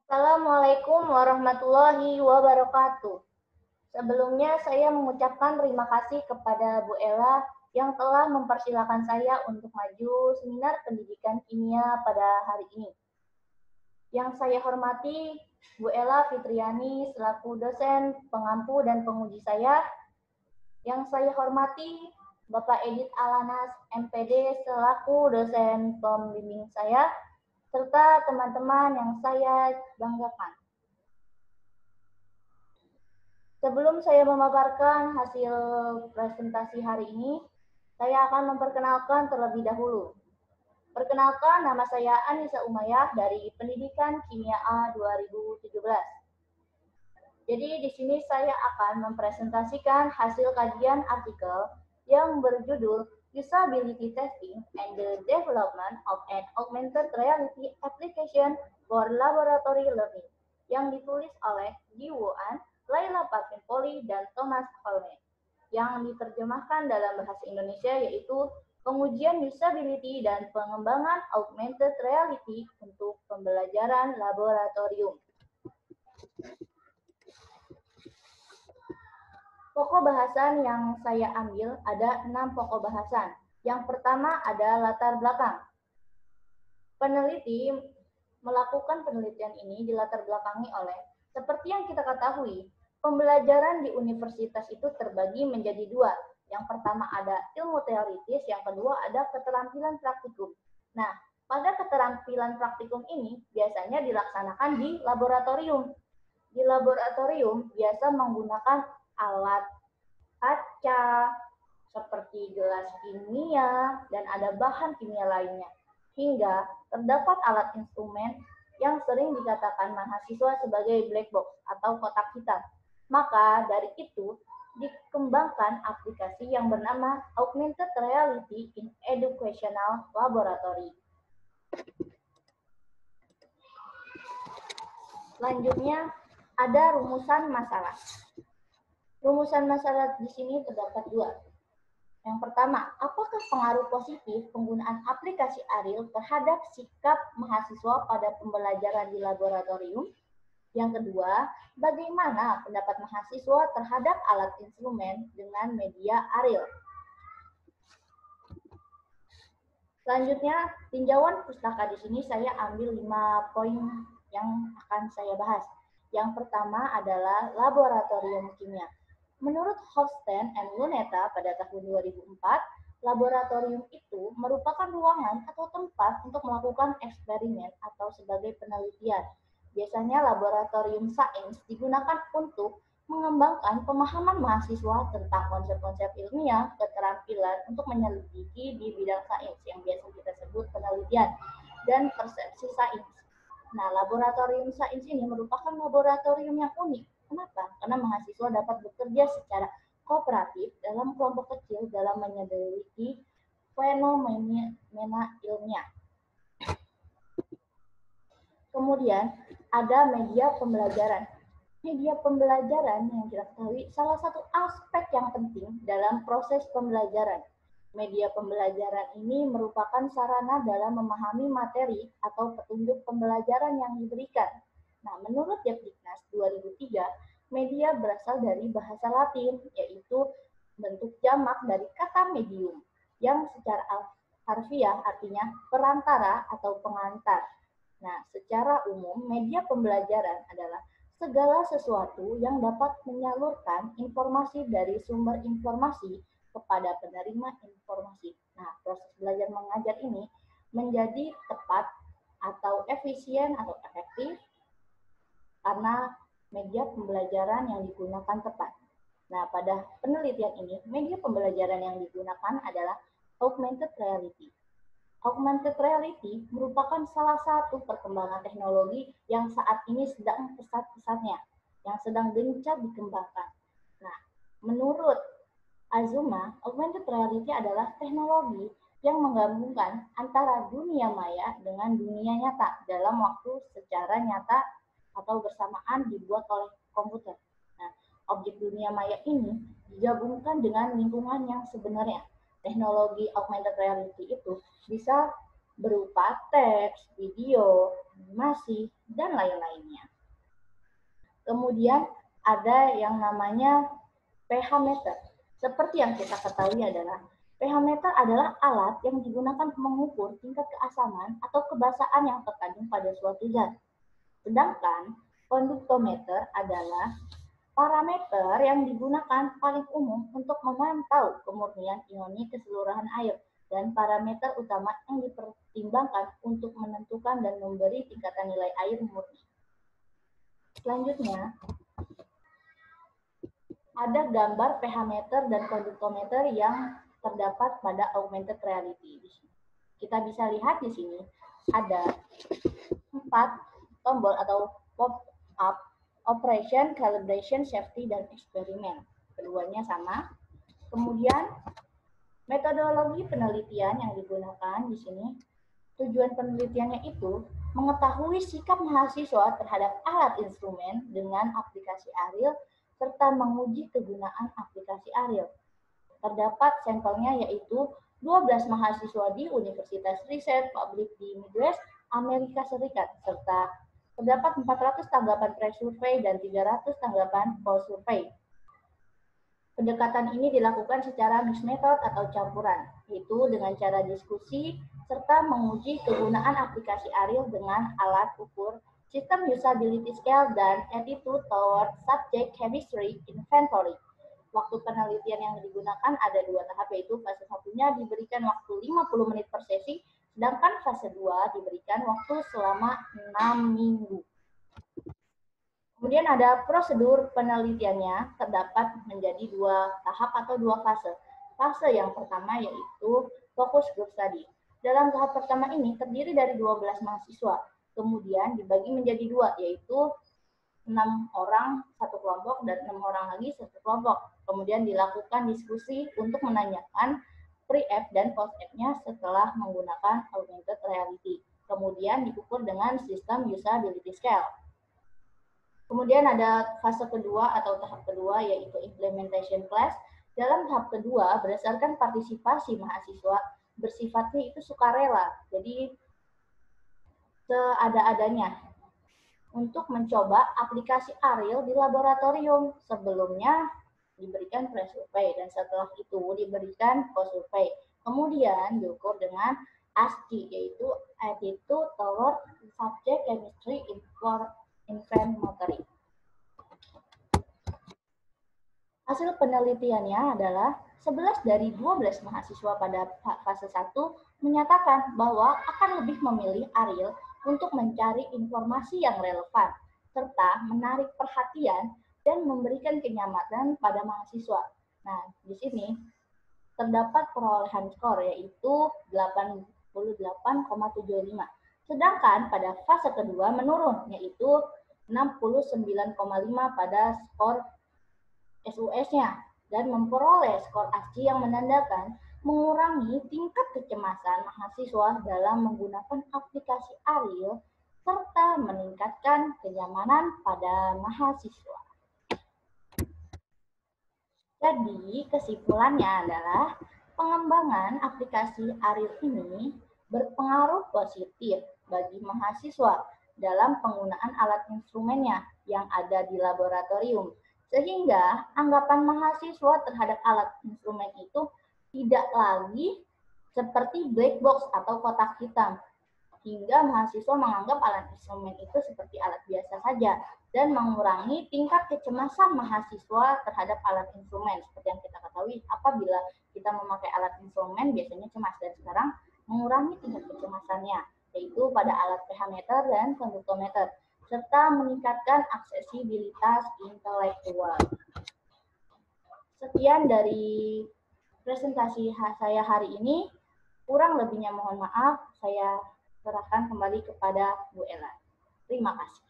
Assalamualaikum warahmatullahi wabarakatuh. Sebelumnya saya mengucapkan terima kasih kepada Bu Ella yang telah mempersilahkan saya untuk maju seminar pendidikan kimia pada hari ini. Yang saya hormati Bu Ella Fitriani selaku dosen pengampu dan penguji saya. Yang saya hormati Bapak Edit Alanas MPD selaku dosen pembimbing saya, serta teman-teman yang saya banggakan. Sebelum saya memaparkan hasil presentasi hari ini, saya akan memperkenalkan terlebih dahulu. Perkenalkan, nama saya Anissa Umayyah dari Pendidikan Kimia A 2017. Jadi di sini saya akan mempresentasikan hasil kajian artikel yang berjudul Usability Testing and the Development of an Augmented Reality Application for Laboratory Learning yang ditulis oleh Ji Wuan, Laila Parvinpoli, dan Thomas Holme, yang diterjemahkan dalam bahasa Indonesia yaitu pengujian usability dan pengembangan augmented reality untuk pembelajaran laboratorium. Pokok bahasan yang saya ambil ada 6 pokok bahasan. Yang pertama ada latar belakang. Peneliti melakukan penelitian ini dilatar belakangi oleh, seperti yang kita ketahui, pembelajaran di universitas itu terbagi menjadi dua. Yang pertama ada ilmu teoritis, yang kedua ada keterampilan praktikum. Nah, pada keterampilan praktikum ini biasanya dilaksanakan di laboratorium. Di laboratorium biasa menggunakan alat kaca, seperti gelas kimia, dan ada bahan kimia lainnya. Hingga terdapat alat instrumen yang sering dikatakan mahasiswa sebagai black box atau kotak hitam. Maka dari itu dikembangkan aplikasi yang bernama Augmented Reality in Educational Laboratory. Selanjutnya ada rumusan masalah. Rumusan masalah di sini terdapat dua. Yang pertama, apakah pengaruh positif penggunaan aplikasi Ariel terhadap sikap mahasiswa pada pembelajaran di laboratorium? Yang kedua, bagaimana pendapat mahasiswa terhadap alat instrumen dengan media Ariel? Selanjutnya, tinjauan pustaka di sini saya ambil 5 poin yang akan saya bahas. Yang pertama adalah laboratorium kimia. Menurut Hofstein and Luneta pada tahun 2004, laboratorium itu merupakan ruangan atau tempat untuk melakukan eksperimen atau sebagai penelitian. Biasanya laboratorium sains digunakan untuk mengembangkan pemahaman mahasiswa tentang konsep-konsep ilmiah, keterampilan untuk menyelidiki di bidang sains yang biasa kita sebut penelitian, dan persepsi sains. Nah, laboratorium sains ini merupakan laboratorium yang unik. Kenapa? Karena mahasiswa dapat bekerja secara kooperatif dalam kelompok kecil dalam menyelidiki fenomena ilmiah. Kemudian ada media pembelajaran. Media pembelajaran yang kita ketahui salah satu aspek yang penting dalam proses pembelajaran. Media pembelajaran ini merupakan sarana dalam memahami materi atau petunjuk pembelajaran yang diberikan. Nah, menurut Depdiknas 2003, media berasal dari bahasa Latin, yaitu bentuk jamak dari kata medium, yang secara harfiah artinya perantara atau pengantar. Nah, secara umum, media pembelajaran adalah segala sesuatu yang dapat menyalurkan informasi dari sumber informasi kepada penerima informasi. Nah, proses belajar mengajar ini menjadi tepat atau efisien atau efektif karena media pembelajaran yang digunakan tepat. Nah, pada penelitian ini, media pembelajaran yang digunakan adalah augmented reality. Augmented reality merupakan salah satu perkembangan teknologi yang saat ini sedang pesat-pesatnya, yang sedang gencar dikembangkan. Nah, menurut Azuma, augmented reality adalah teknologi yang menggabungkan antara dunia maya dengan dunia nyata dalam waktu secara nyata atau bersamaan dibuat oleh komputer. Nah, objek dunia maya ini digabungkan dengan lingkungan yang sebenarnya. Teknologi augmented reality itu bisa berupa teks, video, animasi, dan lain-lainnya. Kemudian ada yang namanya pH meter. Seperti yang kita ketahui adalah pH meter adalah alat yang digunakan mengukur tingkat keasaman atau kebasahan yang terkandung pada suatu zat. Sedangkan konduktometer adalah parameter yang digunakan paling umum untuk memantau kemurnian ioni keseluruhan air dan parameter utama yang dipertimbangkan untuk menentukan dan memberi tingkatan nilai air murni. Selanjutnya, ada gambar pH meter dan konduktometer yang terdapat pada augmented reality. Kita bisa lihat di sini ada 4 tombol atau pop-up: operation, calibration, safety, dan eksperimen. Keduanya sama. Kemudian metodologi penelitian yang digunakan di sini, tujuan penelitiannya itu mengetahui sikap mahasiswa terhadap alat instrumen dengan aplikasi Ariel serta menguji kegunaan aplikasi Ariel. Terdapat sampelnya yaitu 12 mahasiswa di Universitas Riset Publik di Midwest, Amerika Serikat, serta terdapat 400 tanggapan pre-survey dan 300 tanggapan post-survey. Pendekatan ini dilakukan secara mixed method atau campuran, yaitu dengan cara diskusi serta menguji kegunaan aplikasi Ariel dengan alat ukur sistem usability scale dan attitude toward subject chemistry inventory. Waktu penelitian yang digunakan ada 2 tahap, yaitu fase 1-nya diberikan waktu 50 menit per sesi, sedangkan fase 2 diberikan waktu selama 6 minggu. Kemudian ada prosedur penelitiannya, terdapat menjadi 2 tahap atau 2 fase. Fase yang pertama yaitu focus group study. Dalam tahap pertama ini terdiri dari 12 mahasiswa, kemudian dibagi menjadi 2, yaitu 6 orang satu kelompok dan 6 orang lagi satu kelompok. Kemudian dilakukan diskusi untuk menanyakan pre-app dan post-app-nya setelah menggunakan augmented reality. Kemudian diukur dengan sistem usability scale. Kemudian ada fase kedua atau tahap kedua yaitu implementation class. Dalam tahap kedua, berdasarkan partisipasi mahasiswa, bersifatnya itu sukarela. Jadi seada-adanya untuk mencoba aplikasi Ariel di laboratorium. Sebelumnya diberikan pre-survey dan setelah itu diberikan post-survey. Kemudian diukur dengan ASCII, yaitu Attitude Toward Subject Chemistry Inventory. Hasil penelitiannya adalah 11 dari 12 mahasiswa pada fase 1 menyatakan bahwa akan lebih memilih Ariel untuk mencari informasi yang relevan, serta menarik perhatian dan memberikan kenyamanan pada mahasiswa. Nah, di sini terdapat perolehan skor yaitu 88,75. Sedangkan pada fase kedua menurun yaitu 69,5 pada skor SUS-nya dan memperoleh skor ASCII yang menandakan mengurangi tingkat kecemasan mahasiswa dalam menggunakan aplikasi Ariel serta meningkatkan kenyamanan pada mahasiswa. Jadi, kesimpulannya adalah pengembangan aplikasi Ariel ini berpengaruh positif bagi mahasiswa dalam penggunaan alat instrumennya yang ada di laboratorium, sehingga anggapan mahasiswa terhadap alat instrumen itu tidak lagi seperti black box atau kotak hitam, hingga mahasiswa menganggap alat instrumen itu seperti alat biasa saja dan mengurangi tingkat kecemasan mahasiswa terhadap alat instrumen. Seperti yang kita ketahui, apabila kita memakai alat instrumen biasanya cemas, dan sekarang mengurangi tingkat kecemasannya, yaitu pada alat pH meter dan konduktometer, serta meningkatkan aksesibilitas intelektual. Sekian dari presentasi saya hari ini. Kurang lebihnya mohon maaf, saya serahkan kembali kepada Bu Ella. Terima kasih.